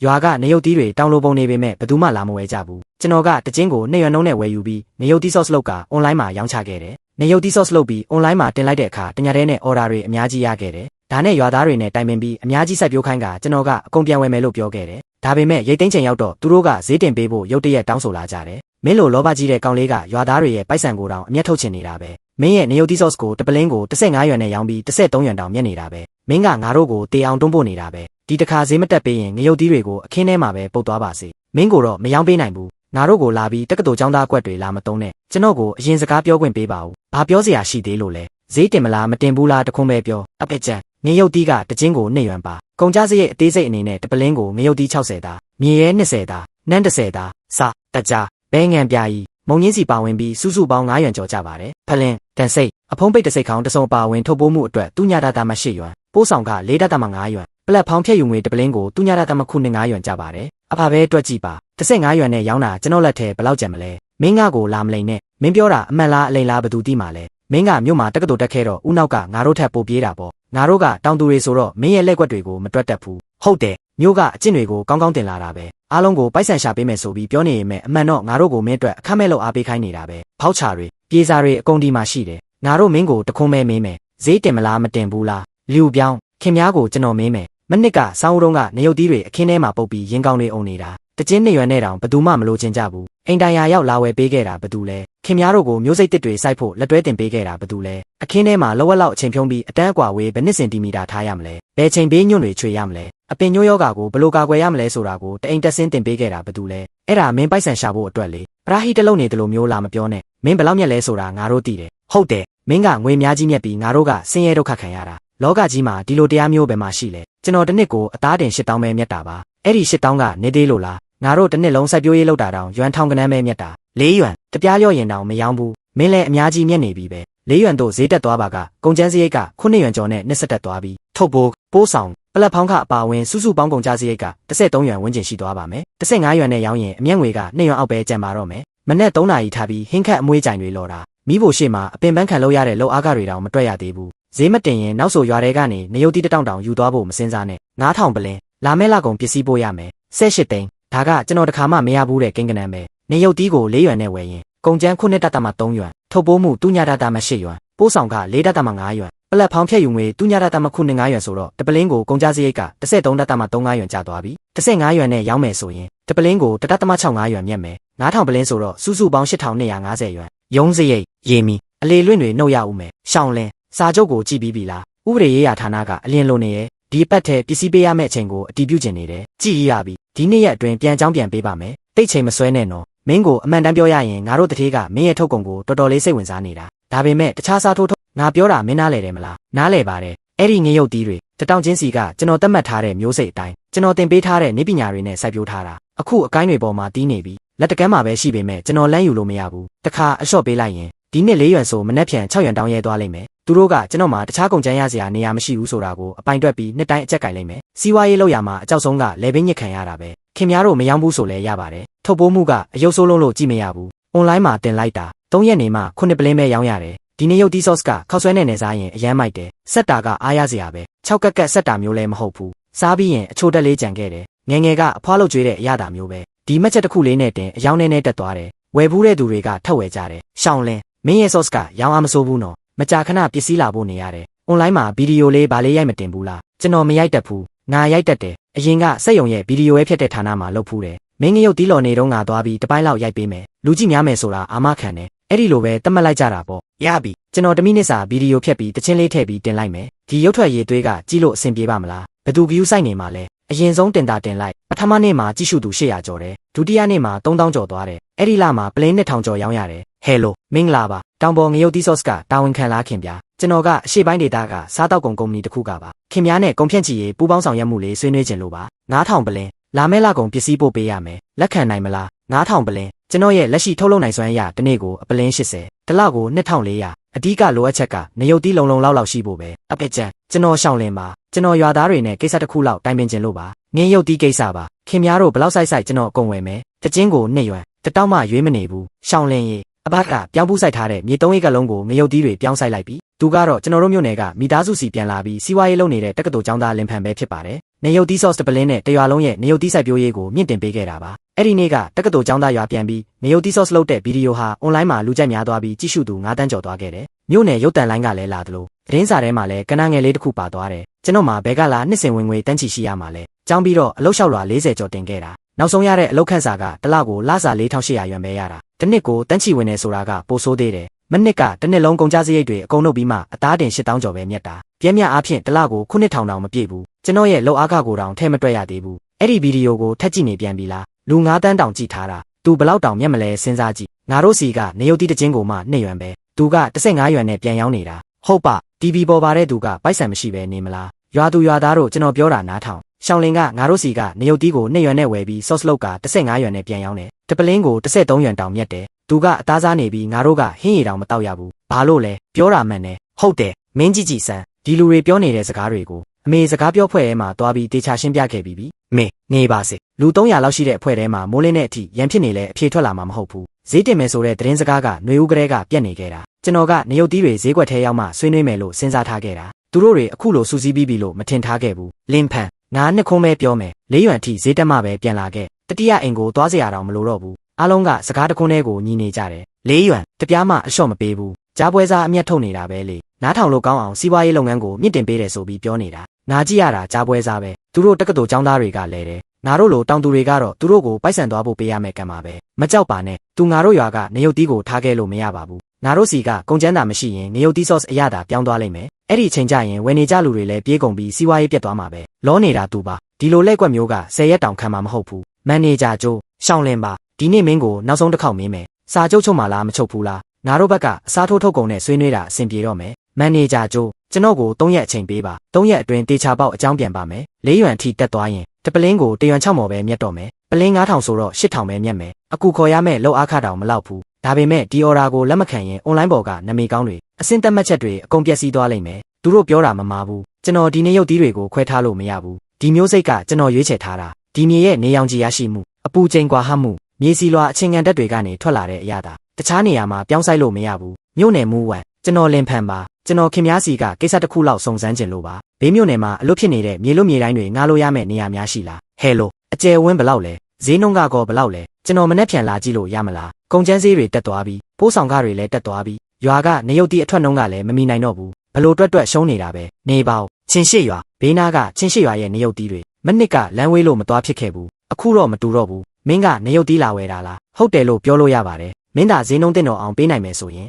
ရွာကနေရုပ်သီးတွေတောင်လိုပုံနေပေမဲ့ဘယ်သူမှလာမဝယ်ကြဘူးကျွန်တော်ကတချင်းကို2ရွက်နှုန်းနဲ့ဝယ်ယူပြီးနေရုပ်သီး sauce လုပ်ကအွန်လိုင်းမှာရောင်းချခဲ့တယ်နေရုပ်သီး sauce လုပ်ပြီးအွန်လိုင်းမှာတင်လိုက်တဲ့အခါတညတဲ့နဲ့ order တွေအများကြီးရခဲ့တယ်ဒါနဲ့ရွာသားတွေနဲ့တိုင်ပင်ပြီးအများကြီးစိုက်ပျိုးခိုင်းကကျွန်တော်ကအကုန်ပြန်ဝယ်မယ်လို့ပြောခဲ့တယ်ဒါပေမဲ့ရိတ်သိမ်းချိန်ရောက်တော့သူတို့ကဈေးတင်ပေးဖို့ရုတ်တရက်တောင်းဆိုလာကြတယ်မင်းလိုလောဘကြီးတဲ့ကောင်လေးကရွာသားတွေရဲ့ပိုက်ဆံကိုတောင်အမျက်ထုတ်ချင်နေတာပဲမင်းရဲ့နေရုပ်သီး sauce ကိုတပလင်းကို15ရွက်နဲ့ရောင်းပြီး13ရွက်တောင်မြက်နေတာပဲမင်းကငါတို့ကိုတေအောင်တွန်းပို့နေတာပဲဒီတခါဈေးမတက်ပေးရင်ငရုတ်သီးတွေကိုအခင်းထဲမှာပဲပုတ်သွားပါစေမင်းကိုတော့မရောင်းပေးနိုင်ဘူးငါတို့ကိုလာပြီးတက္ကသိုလ်ကျောင်းသားကွက်တွေလာမတုံးနဲ့ကျွန်တော်ကိုအရင်စကားပြောခွင့်ပေးပါဦးဘာပြောစရာရှိသေးလို့လဲဈေးတင်မလားမတင်ဘူးလားတခွန်းပဲပြောအပက်ကျန်ငရုတ်သီးကတချင်းကို2ရွက်ပါကုန်ကြစရိတ်အသေးစိတ်အနေနဲ့တပလင်းကိုငရုတ်သီး60သားမြေရဲ20သားနန်း30သားစတကြဘဲငံပြာကြီးမုံရင်းစီပါဝင်ပြီးစုစုပေါင်း9ရွက်ကျော်ကြပါတယ်ဖလင်းတန်စိတ်အဖုံးပိတ်တစိတ်ခေါင်းတစုံပါဝင်ထုတ်ပိုးမှုအတွက်သူညတာတာမှ8ရွက်ပိုးဆောင်က4ဒသမ5ရွက်ပလက်ဖောင်းဖြည့်ယူငွေတပလင်းကိုသူညတာတာမှ9ရွက်ကြပါတယ်အဖပဲတွက်ကြည့်ပါ15ရွက်နဲ့ရောင်းတာကျွန်တော်လက်ထဲဘယ်လောက်ကျန်မလဲမင်းငါကိုလာမလိန်နဲ့မင်းပြောတာအမှန်လားအလိန်လားဘယ်သူသိမှာလဲမင်းကမြို့မှာတက္ကသိုလ်တက်ခဲ့တော့ဦးနောက်ကငါတို့ထက်ပိုပြေးတာပေါ့ငါတို့ကတောင်သူတွေဆိုတော့မင်းရဲ့လက်ကွက်တွေကိုမတွက်တတ်ဘူးဟုတ်တယ်မြို့ကအကျင့်တွေကိုကောင်းကောင်းတင်လာတာပဲအားလုံးကိုပိုက်ဆံရှာပေးမယ်ဆိုပြီးပြောနေရင်မဲ့အမှန်တော့ငါတို့ကိုမင်းအတွက်အခက်မဲ့လို့အားပေးခိုင်းနေတာပဲဖောက်ချတွေပြေစာတွေအကုန်ဒီမှာရှိတယ်ငါတို့မင်းကိုတခွန်းမဲမင်းမယ်ဈေးတင်မလားမတင်ဘူးလားလူပြောင်းခင်များကိုကျွန်တော်မင်းမယ်မနစ်ကစောင်းဦးတုံးကနေရုပ်သီးတွေအခင်းထဲမှာပုတ်ပြီးရင်ကောင်းတွေအုံနေတာတချင်း2ရွက်နဲ့တောင်ဘသူမှမလို့ချင်းကြဘူးအိမ်တိုင်ယာရောက်လာဝယ်ပေးခဲ့တာဘသူလဲခင်များတို့ကိုမျိုးစိတ်တစ်တွေစိုက်ဖို့လက်တွဲတင်ပေးခဲ့တာဘသူလဲအခင်းထဲမှာလောဝက်လောက်အချိန်ဖြုံးပြီးအတန်းအကွာဝေးဘယ်နှစ်စင်တီမီတာထားရမလဲဘယ်ချိန်ဘေးညွန့်တွေချွေရမလဲအပင်ညိုးယောဂါကိုဘလို့ကာကွယ်ရမလဲဆိုတာကိုတအိမ်တက်ဆင်းတင်ပေးခဲ့တာဘသူလဲအဲ့ဒါမင်းပိုက်ဆံရှာဖို့အတွက်လေပရာဟိတလုံးနေတယ်လို့မျိုးလာမပြောနဲ့မင်းဘယ်လောက်မြက်လဲဆိုတာငါတို့သိတယ်ဟုတ်တယ်မင်းကငွေများကြီးမြက်ပြီးငါတို့ကဆင်းရဲဒုက္ခခံရတာလောကကြီးမှာဒီလိုတရားမျိုးပဲမှရှိလဲကျွန်တော်တစ်နှစ်ကိုအသားတင်8000ပဲမြက်တာပါအဲ့ဒီ8000ကနေသေးလို့လားငါတို့တစ်နှစ်လုံးစိုက်ပျိုးရေးလုပ်တာတောင်ရွမ်ထောင်ကနန်းပဲမြက်တာ4ရွမ်တပြားလျော့ရင်တောင်မရောဘူးမင်းလည်းအများကြီးမြက်နေပြီပဲ4ရွမ်တို့ဈေးတက်သွားပါကကုန်ကျန်းစရိတ်က9ရွမ်ကျော်နဲ့နှစ်ဆက်တက်သွားပြီးထုတ်ပိုးဆောင်ပလက်ဖောင်းခအပါဝင်စုစုပေါင်းကုန်ကျစရိတ်က13ရွမ်ဝန်းကျင်ရှိသွားပါမယ်15ရွမ်နဲ့ရောင်းရင်အမျက်ငွေက2ရွမ်အောက်ပဲကျန်ပါတော့မယ်မနေ့3နာရီထားပြီးဟင်းခတ်အမွေးကြိုင်တွေလော်တာမိဖို့ရှေ့မှာအပင်ပန်းခံလို့ရတဲ့လောက်အားကတွေတောင်မတွက်ရသေးဘူးဈေးမတင်ရင်နောက်ဆိုရွာတွေကနေနေရုပ်တီးတောင်တောင်ယူသွားဖို့မစင်စားနဲ့9000ပလင်းလာမဲလာကုန်ပစ္စည်းပို့ရမယ်18သိန်းဒါကကျွန်တော်တခါမှမရဘူးတဲ့ကိန်းကနန်းပဲနေရုပ်တီးကို4ရွမ်နဲ့ဝယ်ရင်ကုန်ကျန်း9ဒသမ3ရွမ်ထုတ်ပိုးမှုသူညဒသမ8ရွမ်ပိုးဆောင်က4ဒသမ5ရွမ်ပလက်ဖောင်းဖြည့်ယူငွေသူညဒသမ9ရွမ်ဆိုတော့တပလင်းကိုကုန်ကျစရိတ်က13ဒသမ3ရွမ်ကျသွားပြီ15ရွမ်နဲ့ရောင်းမယ်ဆိုရင်တပလင်းကို1ဒသမ6ရွမ်မြက်မယ်9000ပလင်းဆိုတော့စုစုပေါင်း8250ရွမ်ရုံးစရိတ်ရေမီအလေလွင့်တွေနှုတ်ရဦးမယ်ရှောင်းလင်းစာချုပ်ကိုကြည့်ပြီးပြီလားဥပဒေရေးရာဌာနကအလင်းလိုနေရဲ့ဒီပတ်ထဲပစ္စည်းပေးရမယ့်အချိန်ကိုအတည်ပြုကျင်နေတယ်ကြည့်ရပြီဒီနေ့ရက်အတွင်းပြန်ကြောင်းပြန်ပေးပါမယ်တိတ်ချိန်မဆွဲနဲ့နော်မင်းကိုအမှန်တမ်းပြောရရင်ငါတို့တထေးကမင်းရဲ့ထုတ်ကုန်ကိုတော်တော်လေးစိတ်ဝင်စားနေတာဒါပေမဲ့တခြားစားထိုးငါပြောတာမင်းနားလဲတယ်မလားနားလဲပါတယ်အဲ့ဒီငရုတ်သီးတွေတတောင်ချင်းစီကကျွန်တော်သတ်မှတ်ထားတဲ့မျိုးစိတ်အတိုင်းကျွန်တော်တင်ပေးထားတဲ့နေပညာတွေနဲ့စိုက်ပျိုးထားတာအခုအကိုင်းတွေပေါ်မှာတီးနေပြီလက်တကမ်းမှာပဲရှိပေမဲ့ကျွန်တော်လမ်းယူလို့မရဘူးတခါအလျှော့ပေးလိုက်ရင်ဒီနှစ်4ရွမ်ဆိုမနှက်ဖြန်6ရွမ်တောင်းရဲသွားလိမ့်မယ်သူတို့ကကျွန်တော်မှာတခြားကုန်ကျန်းရစရာနေရာမရှိဘူးဆိုတာကိုအပိုင်တွက်ပြီးနှစ်တိုင်းအကျက်ကင်လိုက်မယ်စီးပွားရေးလောက်ရမှာအကြောက်ဆုံးကလေဘင်းညစ်ခံရတာပဲခင်များတို့မယောင်းဘူးဆိုလဲရပါတယ်ထုတ်ပိုးမှုကအယုတ်ဆိုးလုံးလို့ကြည့်မရဘူးအွန်လိုင်းမှာတင်လိုက်တာ3ရက်နေမှ9ပလင်းပဲရောင်းရတယ်ဒီနေ့ရုပ်တီး sauce ကခောက်ဆွဲနဲ့နေစားရင်အရမ်းမိုက်တယ်ဆက်တာကအားရစရာပဲ6ကက်ကက်ဆက်တာမျိုးလည်းမဟုတ်ဘူးစားပြီးရင်အချိုတက်လေးကြံခဲ့တယ်ငယ်ငယ်ကအဖွားလို့ကျွေးတဲ့အရသာမျိုးပဲဒီမက်ချက်တစ်ခုလေးနဲ့တင်အယောင်းနဲ့တက်သွားတယ်ဝယ်ဘူးတဲ့သူတွေကထက်ဝယ်ကြတယ်ရှောင်းလင်းမင်းရဲ့ sauce ကရောင်းအားမစိုးဘူးနော်မကြာခဏပစ္စည်းလာဖို့နေရတယ်အွန်လိုင်းမှာဗီဒီယိုလေးဗာလေးရိုက်မတင်ဘူးလားကျွန်တော်မရိုက်တတ်ဘူးငါရိုက်တတ်တယ်အရင်ကစက်ယုံရဲ့ဗီဒီယိုရဲ့ဖြတ်တဲ့ဌာနမှာလုပ်ဖူးတယ်မင်းငရုတ်တီးလော်နေတော့ငါသွားပြီးတပိုင်းလောက်ရိုက်ပေးမယ်လူကြည့်များမယ်ဆိုတာအာမခံတယ်အဲ့ဒီလိုပဲတတ်မှတ်လိုက်ကြတာပေါ့ရပြီကျွန်တော်1မိနစ်စာဗီဒီယိုဖြတ်ပြီးတချင်းလေးထည့်ပြီးတင်လိုက်မယ်ဒီရုပ်ထွက်ရေးသွေးကကြည့်လို့အဆင်ပြေပါမလားဘယ်သူ view ဆိုင်နေမှာလဲအရင်ဆုံးတင်လိုက်ပထမနေ့မှာကြည့်ရှုသူ800ကျော်တယ်ဒုတိယနေ့မှာ3000ကျော်သွားတယ်အဲ့ဒီလမှာပလင်း1000ကျော်ရောင်းရတယ်ဟဲလိုမင်္ဂလာပါတောင်ပေါ်ငရုတ်တီး sauce ကတာဝန်ခံလားခင်ဗျာကျွန်တော်ကအရှေ့ပိုင်းဒေသကစားတောက်ကုန်ကုမ္ပဏီတစ်ခုကပါခင်ဗျားနဲ့ကုန်ဖြန့်ချီရေးပူးပေါင်းဆောင်ရွက်မှုလေးဆွေးနွေးခြင်းလို့ပါ9000ပလင်းလာမဲလာကုန်ပစ္စည်းပို့ပေးရမယ်လက်ခံနိုင်မလား9000ပလင်းကျွန်တော်ရဲ့လက်ရှိထုတ်လုပ်နိုင်စွမ်းရတစ်နေ့ကိုအပလင်း80တစ်လကို2400အဓိကလိုအပ်ချက်ကငရုတ်တီးလုံလောက်ရှိဖို့ပဲအပက်ကျန်ကျွန်တော်ရှောင်းလင်းပါကျွန်တော်ရွာသားတွေနဲ့ကိစ္စတစ်ခုလောက်တိုင်ပင်ခြင်းလို့ပါငင်းရုတ်တီးကိစ္စပါခင်ဗျားတို့ဘလောက်စိုက်ကျွန်တော်အကုန်ဝယ်မယ်တချင်းကို2ရွမ်တတောက်မှရွေးမနေဘူးရှောင်းလင်းရေအ အဘကပြောင်းပူးဆိုင်ထားတဲ့မြေ3ဧကလုံးကိုငရုတ်သီးတွေပြောင်းဆိုင်လိုက်ပြီးသူကတော့ကျွန်တော်တို့မြို့နယ်ကမိသားစုစီပြန်လာပြီးစီးပွားရေးလုပ်နေတဲ့တက္ကသိုလ်ကျောင်းသားလင်ဖန်ပဲဖြစ်ပါတယ်။နေရုတ်သီး sauce တပလင်းနဲ့တရွာလုံးရဲ့နေရုတ်သီးစိုက်ပျိုးရေးကိုမြင့်တင်ပေးခဲ့တာပါ။အဲ့ဒီနေ့ကတက္ကသိုလ်ကျောင်းသားရွာပြန်ပြီးနေရုတ်သီး sauce လုပ်တဲ့ဗီဒီယိုဟာ online မှာလူကြိုက်များသွားပြီးကြည့်ရှုသူ9 တန်းကျော်သွားခဲ့တယ်။မြို့နယ်ရုပ်သံလိုင်းကလည်းလာသလိုသတင်းစာထဲမှာလည်းကနငယ်လေးတစ်ခုပါသွားတယ်။ကျွန်တော်မှာဘဲကလာနှစ်စဉ်ဝင်ငွေတန်းချီရှိရမှာလဲ။ကျောင်းပြီးတော့အလုပ်လျှောက်လွှာ40ကျော်တင်ခဲ့တာ။နောက်ဆုံးရတဲ့အလုပ်ခန့်စာကတစ်လကိုလစာ4800ရွမ်ပဲရတာ။တစ်နှစ်ကိုတန်းချီဝင်နေဆိုတာကပိုဆိုးသေးတယ်။မနစ်ကတစ်နှစ်လုံးကုန်ကျစရိတ်တွေအကုန်လုပ်ပြီးမှအသားတင်8000ကျော်ပဲမြတ်တာ။ပြည့်မြအားဖြင့်တစ်လကို9000တောင်မပြည့်ဘူး။ကျွန်တော်ရဲ့လုပ်အားခကိုတောင်ထဲမတွက်ရသေးဘူး။အဲ့ဒီဗီဒီယိုကိုထက်ကြည့်နေပြန်ပြီလား။လူ9 တန်းတောင်ကြည့်ထားတာ။ तू ဘလောက်တောင်မြတ်မလဲစဉ်းစားကြည့်။ငါတို့စီကနေရုတ်တီးတချင်းကိုမှ2ရွမ်ပဲ။ तू က15ရွမ်နဲ့ပြန်ရောင်းနေတာ။ဟုတ်ပါ TV ပေါ်ပါတဲ့သူကပိုက်ဆံမရှိပဲနေမလား။ရွာသူရွာသားတို့ကျွန်တော်ပြောတာနားထောင်။ရှောင်းလင်ကငါတို့စီကနေရုတ်တီးကို2ရွမ်နဲ့ဝယ်ပြီး sauce လောက်က15ရွမ်နဲ့ပြန်ရောင်းတယ်။တပလင်းကို13ရွမ်တောင်မြတ်တယ်။သူကအသားစားနေပြီးငါတို့ကဟင်းရည်တောင်မတောက်ရဘူး။ဘာလို့လဲပြောတာမှန်တယ်။ဟုတ်တယ်မင်းကြည့်ကြည့်စမ်းဒီလူတွေပြောနေတဲ့စကားတွေကိုအမေစကားပြောဖွဲ့ထဲမှာတွားပြီးတေချာရှင်းပြခဲ့ပြီးပြီ။မေနေပါစေလူ300လောက်ရှိတဲ့အဖွဲ့ထဲမှာမိုးလင်းတဲ့အထိရန်ဖြစ်နေလဲအဖြေထွက်လာမှာမဟုတ်ဘူး။ဈေးတင်မယ်ဆိုတဲ့သတင်းစကားကຫນွေဦးကလေးကပြက်နေခဲ့တာ။ကျွန်တော်ကနေရုတ်သီးတွေဈေးကွက်ထဲရောက်မှဆွေးနွေးမယ်လို့စဉ်းစားထားခဲ့တာ။သူတို့တွေအခုလိုစူးစီးပြီးပြီလို့မထင်ထားခဲ့ဘူး။လင်းဖန်ငါနှစ်ခုံးပဲပြောမယ်4ရွမ်အထိဈေးတက်မှပဲပြန်လာခဲ့တတိယအိမ်ကိုသွားစရာတောင်မလိုတော့ဘူးအားလုံးကစကားတခွန်းထဲကိုညီနေကြတယ်4ရွမ်တပြားမှအလျှော့မပေးဘူးကြားပွဲစားအမျက်ထုတ်နေတာပဲလေနားထောင်လို့ကောင်းအောင်စီးပွားရေးလုပ်ငန်းကိုမြင့်တင်ပေးတယ်ဆိုပြီးပြောနေတာနားကြည့်ရတာကြားပွဲစားပဲသူတို့တက္ကသိုလ်ကျောင်းသားတွေကလည်းတယ်ငါတို့လိုတောင်သူတွေကတော့သူတို့ကိုပိုက်ဆံသွားဖို့ပေးရမယ်ကံပါပဲမကြောက်ပါနဲ့သူငါတို့ရွာကနေရုတ်သီးကိုထားခဲ့လို့မရပါဘူးငါတို့စီကကုန်ကျန်းတာမရှိရင်နေရုတ်သီး sauce အရသာပြောင်းသွားလိမ့်မယ်အဲ့ဒီအချိန်ကျရင်ဝယ်နေကြလူတွေလည်းပြေးကုန်ပြီးစီးပွားရေးပြတ်သွားမှာပဲလောနေတာသူပါဒီလိုလက်ကွက်မျိုးက10ရက်တောင်ခံမှာမဟုတ်ဘူးမန်နေဂျာကျိုးရှောင်းလင်းပါဒီနေ့မင်းကိုနောက်ဆုံးတစ်ခေါက်မင်းမယ်စာချုပ်ချုပ်မှာလားမချုပ်ဘူးလားငါတို့ဘက်ကအစားထိုးထုတ်ကုန်နဲ့ဆွေးနွေးတာအဆင်ပြေတော့မယ်မန်နေဂျာကျိုးကျွန်တော်ကို3ရက်အချိန်ပေးပါ3ရက်အတွင်းတေချာပေါက်အကြောင်းပြန်ပါမယ်4ရွမ်ထိတက်သွားရင်တပလင်းကို1ရွမ်6မော်ပဲမြတ်တော့မယ်ပလင်း9000ဆိုတော့8000ပဲမြတ်မယ်အခုခေါ်ရမယ့်လောက်အားခတောင်မလောက်ဘူးဒါပေမဲ့ဒီအော်ဒါကိုလက်မခံရင် online ပေါ်ကနမေကောင်းတွေအစင်တက်မှတ်ချက်တွေအကုန်ပျက်စီးသွားလိမ့်မယ်သူတို့ပြောတာမမှားဘူးကျွန်တော်ဒီနေရုပ်သီးတွေကိုခွဲထားလို့မရဘူးဒီမျိုးစိတ်ကကျွန်တော်ရွေးချယ်ထားတာဒီမြေရဲ့နေရောင်ခြည်ရရှိမှုအပူချိန်ကွာဟမှုမြေစီလွာအချင်းငံတက်တွေကနေထွက်လာတဲ့အရာသာတခြားနေရာမှာပြောင်းဆိုင်လို့မရဘူးမြို့နယ်မူဝမ်ကျွန်တော်လင်ဖန်ပါကျွန်တော်ခင်များစီကကိစ္စတစ်ခုလောက်စုံစမ်းကျင်လို့ပါဘေးမြို့နယ်မှာအလွတ်ဖြစ်နေတဲ့မြေလွတ်မြေတိုင်းတွေငားလို့ရမယ့်နေရာများရှိလားဟဲလိုအကျယ်ဝင်းဘလောက်လဲဈေးနှုန်းကောဘလောက်လဲကျွန်တော်မနေ့ပြန်လာကြည့်လို့ရမလားကုန်ကျန်းဈေးတွေတက်သွားပြီးပိုးဆောင်ကားတွေလည်းတက်သွားပြီးရွာကနေရုတ်တီးအထွက်နှုန်းကလည်းမမီနိုင်တော့ဘူးဘလို့တွက်ရှုံးနေတာပဲနေပေါချင်းရှိရွာဘေးနားကချင်းရှိရွာရဲ့နေရုတ်တီးတွေမနစ်ကလမ်းဝေးလို့မသွားဖြစ်ခဲ့ဘူးအခုတော့မတူတော့ဘူးမင်းကနေရုတ်တီးလာဝယ်တာလားဟုတ်တယ်လို့ပြောလို့ရပါတယ်မင်းသာဈေးနှုန်းတင်တော့အောင်ပေးနိုင်မယ်ဆိုရင်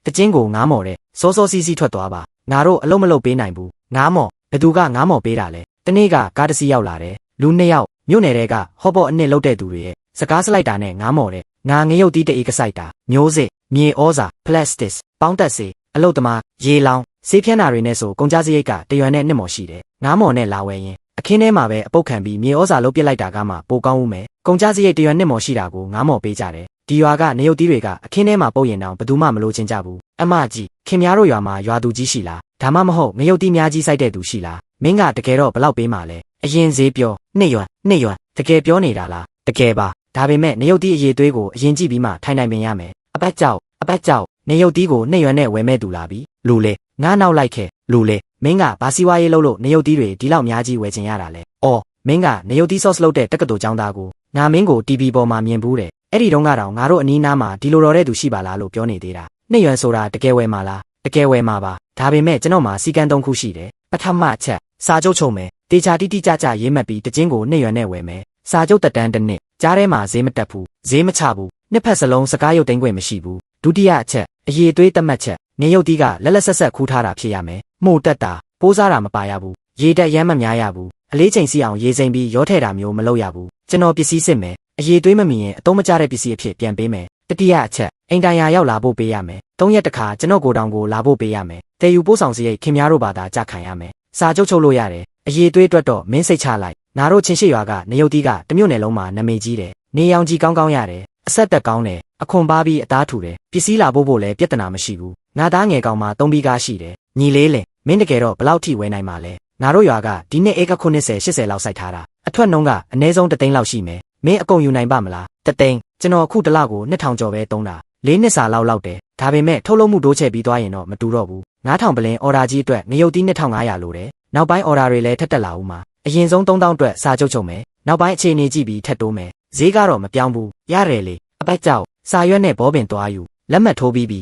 တချင်းကို9မော်တဲ့စောစောစီးစီးထွက်သွားပါငါတို့အလုံးမလုံးပေးနိုင်ဘူး9မော်ဘယ်သူက9မော်ပေးတာလဲတနေ့ကကားတစ်စီးရောက်လာတယ်လူ2ယောက်မြို့နယ်တွေကဟော့ပေါ့အနှစ်လောက်တဲ့သူတွေရဲ့စကားစလိုက်တာနဲ့9မော်တဲ့ငါငရုတ်တီးတအေးကဆိုင်တာမျိုးစစ်မြေဩဇာပလတ်စတစ်ပေါင်းတက်စေအလုတ်သမားရေလောင်းဆေးဖြန်းတာတွေနဲ့ဆိုကုန်ကြစရိတ်ကတရွမ်နဲ့2မော်ရှိတယ်9မော်နဲ့လာဝယ်ရင်အခင်းထဲမှာပဲအပုတ်ခံပြီးမြေဩဇာလုံးပစ်လိုက်တာကမှပိုကောင်းဦးမယ်ကုန်ကြစရိတ်တရွမ်2မော်ရှိတာကို9မော်ပေးကြတယ်ဒီရွာကနေရုတ်တီးတွေကအခင်းထဲမှာပုတ်ရင်တောင်ဘယ်သူမှမလို့ချင်းကြဘူးအမကြီးခင်များတို့ရွာမှာရွာသူကြီးရှိလားဒါမှမဟုတ်ငရုတ်တီးများကြီးစိုက်တဲ့သူရှိလားမင်းကတကယ်တော့ဘလောက်ပေးမှလဲအရင်ဈေးပြော2ရွမ်တကယ်ပြောနေတာလားတကယ်ပါဒါပေမဲ့နေရုတ်တီးအရေးသွေးကိုအရင်ကြည့်ပြီးမှထိုင်နိုင်ပင်ရမယ်အပတ်ကြောက်နေရုတ်တီးကို2ရွမ်နဲ့ဝယ်မဲ့သူလာပြီလူလေငါနောက်လိုက်ခဲ့လူလေမင်းကဘာစီဝါရေးလုပ်လို့နေရုတ်တီးတွေဒီလောက်များကြီးဝယ်ချင်ရတာလဲအော်မင်းကနေရုတ်တီး sauce လုပ်တဲ့တက္ကသိုလ်ကျောင်းသားကိုငါမင်းကို TV ပေါ်မှာမြင်ဘူးတယ်အဲ့ဒီတုန်းကတော့ငါတို့အနီးနားမှာဒီလိုတော်တဲ့သူရှိပါလားလို့ပြောနေသေးတာ2ရွမ်ဆိုတာတကယ်ဝယ်မှာလားတကယ်ဝယ်မှာပါဒါပေမဲ့ကျွန်တော်မှာစီကံ3ခုရှိတယ်ပထမချက်စာချုပ်ချုပ်မယ်တေချာတိကြရေးမှတ်ပြီးတချင်းကို2ရွမ်နဲ့ဝယ်မယ်စာချုပ်တက်တန်းတစ်နှစ်ကြားထဲမှာဈေးမတက်ဘူးဈေးမချဘူးနှစ်ဖက်စလုံးစကားရုပ်သိမ်းခွင့်မရှိဘူးဒုတိယအချက်အရေးသွေးတတ်မှတ်ချက်နေရုပ်တီးကလက်ဆက်ခူးထားတာဖြစ်ရမယ်မှုတ်တက်တာပိုးစားတာမပါရဘူးရေတက်ရမ်းမများရဘူးအလေးချိန်စီအောင်ရေစိမ်ပြီးရောထဲတာမျိုးမလုပ်ရဘူးကျွန်တော်ပစ္စည်းစစ်မယ်အရေးသွေးမမီရင်အသုံးမကျတဲ့ပစ္စည်းအဖြစ်ပြန်ပေးမယ်တတိယအချက်အိမ်တိုင်ယာရောက်လာဖို့ပေးရမယ်3ရက်တခါကျွန်တော်ကိုတောင်ကိုလာဖို့ပေးရမယ်တဲယူပိုးဆောင်စရိတ်ခင်များတို့ဘာသာကြခံရမယ်စာချုပ်ချုပ်လို့ရတယ်အရေးသွေးအတွက်တော့မင်းစိတ်ချလိုက်ငါတို့ချင်းရှိရွာကနေရုတ်တီးကတမျိုးနယ်လုံးမှာနာမည်ကြီးတယ်နေရောင်ကြီးကောင်းရတယ်အဆက်တက်ကောင်းတယ်အခွန်ပါပြီးအသားထူတယ်ပစ္စည်းလာဖို့လည်းပြဿနာမရှိဘူးငါသားငယ်ကောင်မှ3ပြီးကားရှိတယ်ညီလေးလေမင်းတကယ်တော့ဘလောက်ထိဝယ်နိုင်မှာလဲငါတို့ရွာကဒီနှစ်ဧက80လောက်စိုက်ထားတာအထွက်နှုန်းကအနည်းဆုံး3သိန်းလောက်ရှိမယ်မင်းအကုန်ယူနိုင်ပါမလား3သိန်းကျွန်တော်အခုတစ်လကို2000ကျော်ပဲသုံးတာ ၄ နှစ်စာလောက်တယ်ဒါပေမဲ့ထုတ်လုပ်မှုတိုးချဲ့ပြီးသွားရင်တော့မတူတော့ဘူး9000ပလင်းအော်ဒါကြီးအတွက်ငရုတ်သီး2500လိုတယ်နောက်ပိုင်းအော်ဒါတွေလည်းထက်တက်လာဦးမှာအရင်ဆုံး3000အတွက်စာချုပ်ချုပ်မယ်နောက်ပိုင်းအခြေအနေကြည့်ပြီးထက်တိုးမယ်ဈေးကတော့မပြောင်းဘူးရတယ်လေအပတ်ကြောက်စာရွက်နဲ့ဘောပင်သွားယူလက်မှတ်ထိုးပြီး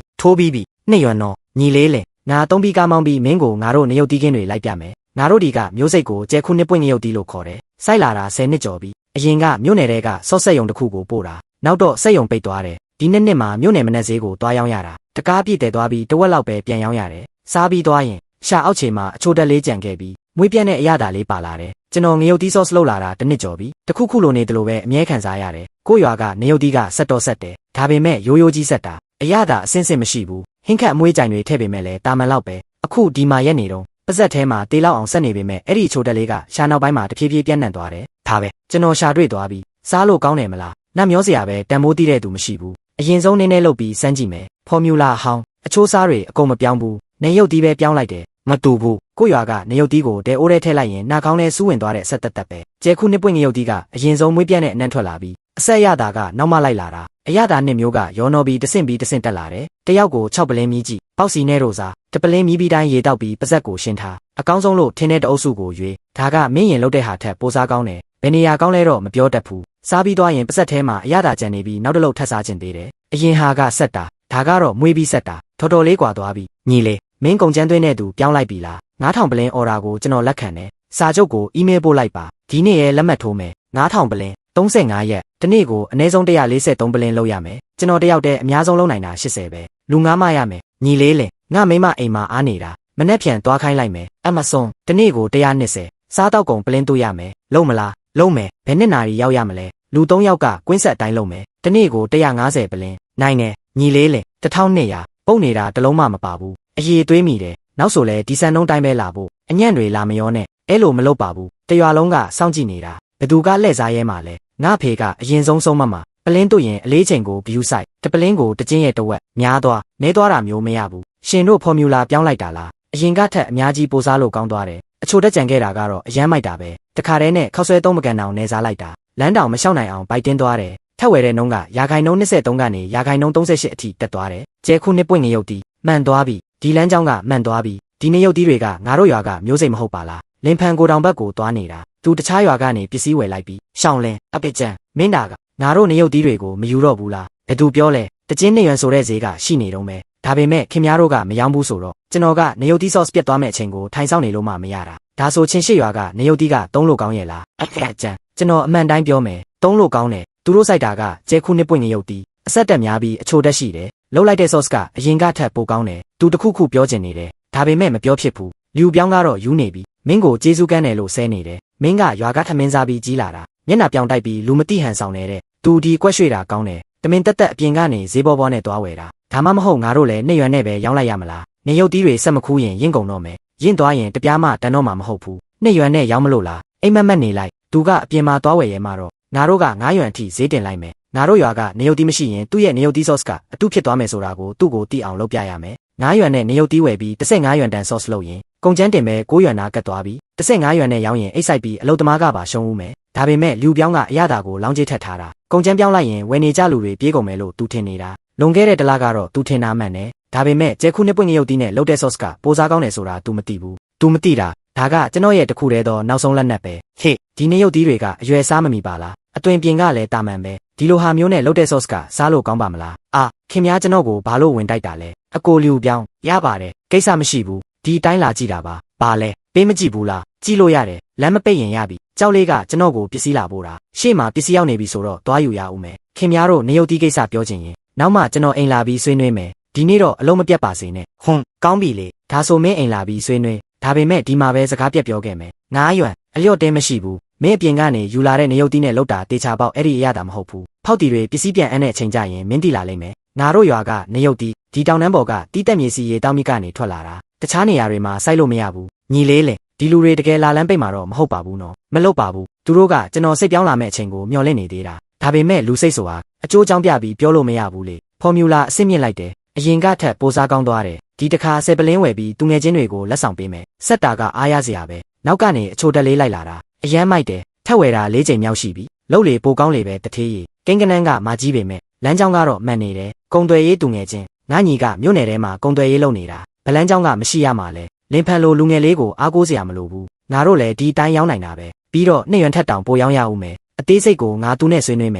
နှစ်ရွယ်တော့ညီလေးလေငါ3ပြီးကားမောင်းပြီးမင်းကိုငါတို့ငရုတ်သီးခင်းတွေလိုက်ပြမယ်ငါတို့ဒီကမျိုးစိတ်ကိုကျဲခုနှစ်ပွင့်ငရုတ်သီးလို့ခေါ်တယ်စိုက်လာတာ10နှစ်ကျော်ပြီအရင်ကမြို့နယ်တွေကဆော့ဆက်ယုံတစ်ခုကိုပို့တာနောက်တော့စက်ယုံပိတ်သွားတယ်ဒီနှစ်မှာမြို့နယ်မနက်ဈေးကိုတွားရောင်းရတာတကားပြည့်တယ်သွားပြီးတဝက်လောက်ပဲပြန်ရောင်းရတယ်စားပြီးသွားရင်ရှာအောက်ခြေမှာအချိုတက်လေးကြံခဲ့ပြီးမွေးပြက်တဲ့အရသာလေးပါလာတယ်ကျွန်တော်ငရုတ်သီးဆော့စ်လုပ်လာတာတစ်နှစ်ကျော်ပြီတခုခုလိုနေတယ်လို့ပဲအမြဲခံစားရတယ်ကိုရွာကနေရုတ်သီးကဆက်တော့ဆက်တယ်ဒါပေမဲ့ရိုးရိုးကြီးဆက်တာအရသာအစင်းစင်မရှိဘူးဟင်းခတ်အမွေးကြိုင်တွေထည့်ပေမဲ့လည်းတာမန်လောက်ပဲအခုဒီမှာရက်နေတော့ပါဇက်ထဲမှာတေးလောက်အောင်ဆက်နေပေမဲ့အဲ့ဒီအချိုတက်လေးကရှာနောက်ပိုင်းမှာတဖြည်းဖြည်းပြန့်နှံ့သွားတယ်ဒါပဲကျွန်တော်ရှာတွေ့သွားပြီးစားလို့ကောင်းတယ်မလားနတ်မျောစရာပဲတန်မိုးတီးတဲ့သူမရှိဘူးအရင်ဆုံးနည်းနည်းလုပ်ပြီးစမ်းကြည့်မယ်ဖော်မြူလာဟောင်းအချိုးစားတွေအကုန်မပြောင်းဘူးနေရုပ်သီးပဲပြောင်းလိုက်တယ်မတူဘူးကိုရွာကနေရုပ်သီးကိုတဲအိုးထဲထည့်လိုက်ရင်နှာခေါင်းထဲစူးဝင်သွားတဲ့အဆက်တက်တက်ပဲကျဲခုနှစ်ပွင့်ငရုတ်သီးကအရင်ဆုံးမွေးပြန့်တဲ့အနံ့ထွက်လာပြီးအဆက်ရတာကနောက်မှလိုက်လာတာအရသာနှစ်မျိုးကရောနော်ပြီးတဆင့်တက်လာတယ်တယောက်ကို6ပလင်းမြည်ကြည့်ပေါက်စီနဲ့ရိုစာတပလင်းမြည်ပြီးတိုင်းရေတောက်ပြီးပါဇက်ကိုရှင်းထားအကောင်းဆုံးလို့ထင်းတဲ့တအုပ်စုကိုရွေးဒါကမင်းရင်လုတ်တဲ့ဟာထက်ပိုစားကောင်းတယ်ဘယ်နေရာကောင်းလဲတော့မပြောတတ်ဘူးစားပြီးသွားရင်ပါဇက်ထဲမှာအရသာကြံနေပြီးနောက်တစ်လုံးထပ်စားခြင်းသေးတယ်အရင်ဟာကဆက်တာဒါကတော့မွေးပြီးဆက်တာတော်တော်လေးกว่าသွားပြီညီလေးမင်းကုန်ကျန်းသွင်းတဲ့သူပြောင်းလိုက်ပြီလား9000ပလင်းအော်ဒါကိုကျွန်တော်လက်ခံတယ်စာချုပ်ကိုအီးမေးလ်ပို့လိုက်ပါဒီနေ့ရဲ့လက်မှတ်ထိုးမယ်9000ပလင်း35ရက်တနေ့ကိုအနည်းဆုံး143ပလင်းလုပ်ရမယ်ကျွန်တော်တယောက်တည်းအများဆုံးလုပ်နိုင်တာ80ပဲလူ9မှရမယ်ညီလေးလင်ငါမိမအိမ်မှာအားနေတာမနှက်ဖြန်သွားခိုင်းလိုက်မယ်အမဆွန်တနေ့ကို120စားတော့ကုန်ပလင်းတို့ရမယ်လုံးမလားလုံးမယ်ဘယ်နှစ်နာရီရောက်ရမလဲလူ3ယောက်ကကွင်းဆက်အတိုင်းလုံးမယ်တနေ့ကို150ပလင်းနိုင်တယ်ညီလေးလင်1200ပုံနေတာတလုံးမှမပါဘူးအရေးသွေးမိတယ်နောက်ဆိုလဲဒီစံနှုန်းတိုင်းပဲလာဖို့အညံ့တွေလာမရောနဲ့အဲ့လိုမလုပ်ပါဘူးတရွာလုံးကစောင့်ကြည့်နေတာဘသူကလှည့်စားရဲမှာလဲငါဖေကအရင်ဆုံးမှာပလင်းတို့ရင်အလေးချိန်ကိုဘယူးဆိုင်တပလင်းကိုတကျင်းရဲ့တဝက်များသွားနေသွားတာမျိုးမရဘူးရှင်တို့ဖော်မြူလာပြောင်းလိုက်တာလားအရင်ကထက်အများကြီးပိုစားလို့ကောင်းသွားတယ်အချိုတက်ကြံခဲ့တာကတော့အရမ်းမိုက်တာပဲတခါတည်းနဲ့ခောက်ဆွဲသုံးမကန်အောင်နေစားလိုက်တာလမ်းတောင်မလျှောက်နိုင်အောင်ပိုက်တင်းသွားတယ်ထက်ဝယ်တဲ့နှုန်းကရာခိုင်နှုန်း23ကနေရာခိုင်နှုန်း38အထိတက်သွားတယ်ကျဲခုနှစ်ပွင့်ငရုတ်တီမှန်သွားပြီဒီလမ်းကြောင်းကမှန်သွားပြီဒီနေရုတ်တီတွေကငါတို့ရွာကမျိုးစိတ်မဟုတ်ပါလားလင်ဖန်ကိုတောင်ဘက်ကိုသွားနေတာသူတခြားရွာကနေပစ္စည်းဝယ်လိုက်ပြီးရှောင်းလင်းအပစ်ကျန်မင်းတာကငါတို့နေရုတ်တီတွေကိုမယူတော့ဘူးလားဘယ်သူပြောလဲတကျင်းနေရွယ်ဆိုတဲ့ဈေးကရှိနေတော့မယ်ဒါပေမဲ့ခင်ဗျားတို့ကမယောင်းဘူးဆိုတော့ကျွန်တော်ကနေရုတ်တီဆော့စ်ပြတ်သွားမယ့်အချိန်ကိုထိုင်ဆောင်နေလို့မှမရတာဒါဆိုချင်းရှိရွာကနေရုတ်တီက3လို့ကောင်းရဲ့လားအပစ်ကျန်ကျွန်တော်အမှန်တိုင်းပြောမယ်3လို့ကောင်းတယ်သူတို့စိုက်တာကကျဲခုနှစ်ပွင့်ငရုတ်တီအဆက်တက်များပြီးအချိုတက်ရှိတယ်လှုပ်လိုက်တဲ့ sauce ကအရင်ကထက်ပိုကောင်းတယ်သူတခုခုပြောချင်နေတယ်ဒါပေမဲ့မပြောဖြစ်ဘူးလူပြောင်းကတော့ယူနေပြီမင်းကိုကျေးဇူးကမ်းတယ်လို့ဆဲနေတယ်မင်းကရွာကထမင်းစားပြီးကြီးလာတာမျက်နှာပြောင်တိုက်ပြီးလူမတိဟန်ဆောင်နေတဲ့သူဒီကွက်ရွှေတာကောင်းတယ်တမင်တက်အပြင်ကနေဈေးဘောနဲ့သွားဝယ်တာဒါမှမဟုတ်ငါတို့လည်းနှစ်ရွယ်နဲ့ပဲရောင်းလိုက်ရမလားနေရုပ်တီးတွေဆက်မခူးရင်ရင့်ကုန်တော့မယ်ရင့်သွားရင်တပြားမှတန်တော့မှာမဟုတ်ဘူးနှစ်ရွယ်နဲ့ရောင်းမလို့လားအိမ်မက်နေလိုက်သူကအပြင်မှာသွားဝယ်ရဲမှာတော့ငါတို့က9ရွယ်အထိဈေးတင်လိုက်မယ်ငါတို့ရွာကနေရုပ်တီးမရှိရင်သူ့ရဲ့နေရုပ်တီး sauce ကအတုဖြစ်သွားမယ်ဆိုတာကိုသူ့ကိုသိအောင်လုပ်ပြရမယ်9ရွယ်နဲ့နေရုပ်တီးဝယ်ပြီး15ရွယ်တန် sauce လုပ်ရင်ကုန်ကျန်းတင်ပဲ9ရွယ်နာကတ်သွားပြီး15ရွယ်နဲ့ရောင်းရင်အိတ်ဆိုင်ပြီးအလုတ်သမားကပါရှုံးဦးမယ်ဒါပေမဲ့လူပြောင်းကအရသာကိုလောင်းကျစ်ထက်ထားတာကုန်ကျန်းပြောင်းလိုက်ရင်ဝယ်နေကြလူတွေပြေးကုန်မယ်လို့သူထင်နေတာလွန်ခဲ့တဲ့တလားကတော့သူထင်တာမှန်တယ်ဒါပေမဲ့ကျဲခုနှစ်ပွင့်ငရုတ်တီးနဲ့လုတ်တဲ့ sauce ကပိုစားကောင်းတယ်ဆိုတာ तू မသိဘူး तू မသိတာဒါကကျွန်တော်ရဲ့တခုတည်းသောနောက်ဆုံးလက်နက်ပဲဟေ့ဒီနေရုတ်တီးတွေကအရွယ်စားမမီပါလားအသွင်ပြင်ကလည်းတာမန်ပဲဒီလိုဟာမျိုးနဲ့လုတ်တဲ့ sauce ကစားလို့ကောင်းပါမလားအာခင်ဗျားကျွန်တော်ကိုဘာလို့ဝင်တိုက်တာလဲအကိုလူပြောင်းရပါတယ်ကိစ္စမရှိဘူးဒီအတိုင်းလာကြည့်တာပါဘာလဲပေးမကြည့်ဘူးလားကြည့်လို့ရတယ်လမ်းမပိတ်ရင်ရပြီကြောက်လေးကကျွန်တော်ကိုပစ္စည်းလာပို့တာရှေ့မှာပစ္စည်းရောက်နေပြီဆိုတော့သွားယူရအောင်မယ်ခင်ဗျားတို့နေရုတ်တီးကိစ္စပြောချင်ရင်နောက်မှကျွန်တော်အိမ်လာပြီးဆွေးနွေးမယ်ဒီနေ့တော့အလုံးမပြတ်ပါစေနဲ့ဟွန်းကောင်းပြီလေဒါဆိုမင်းအိမ်လာပြီးဆွေးနွေးဒါပေမဲ့ဒီမှာပဲစကားပြတ်ပြောခဲ့မယ်9ရွယ်အလျော့တင်းမရှိဘူးမင်းအပြင်ကနေယူလာတဲ့နေရုတ်တီးနဲ့လုတ်တာတေချာပေါက်အဲ့ဒီအရတာမဟုတ်ဘူးဖောက်တီတွေပစ္စည်းပြန်အမ်းတဲ့အချိန်ကြရင်မင်းတီလာလိမ့်မယ်ငါတို့ရွာကနေရုတ်တီးဒီတောင်တန်းပေါ်ကတီးတက်မြေစီရေတောင်းမိကနေထွက်လာတာတခြားနေရာတွေမှာစိုက်လို့မရဘူးညီလေးလေဒီလူတွေတကယ်လာလန်းပိတ်မှာတော့မဟုတ်ပါဘူးနော်မလုပ်ပါဘူးသူတို့ကကျွန်တော်စိတ်ပြောင်းလာမယ့်အချိန်ကိုမျှော်လင့်နေသေးတာဒါပေမဲ့လူစိတ်ဆိုတာအကျိုးကြောင့်ပြပြီးပြောလို့မရဘူးလေဖော်မြူလာအစ်စ်မြင့်လိုက်တယ်အရင်ကထက်ပိုစားကောင်းသွားတယ်ဒီတစ်ခါ10ပလင်းဝယ်ပြီးသူငယ်ချင်းတွေကိုလက်ဆောင်ပေးမယ်ဆက်တာကအားရစရာပဲနောက်ကနေအချိုတက်လေးလိုက်လာတာအရမ်းမိုက်တယ်ထက်ဝယ်တာ4ချိန်မြောက်ရှိပြီလှုပ်လေပိုကောင်းလေပဲတထေးရီကိန်းကနန်းကမာကြီးပေမဲ့ လမ်းကြောင်းကတော့မှန်နေတယ်ကုံသွယ်ရေးတူငယ်ချင်းငါညီကမြို့နယ်ထဲမှာကုံသွယ်ရေးလုပ်နေတာဗလန်းကြောင်းကမရှိရမှာလဲလင်းဖန်လိုလူငယ်လေးကိုအားကိုးစရာမလိုဘူးငါတို့လည်းဒီတိုင်းရောင်းနိုင်တာပဲပြီးတော့နှစ်ရွံထက်တောင်ပိုရောင်းရဦးမယ်အသေးစိတ်ကိုငါသူနဲ့ဆွေးနွေးမယ်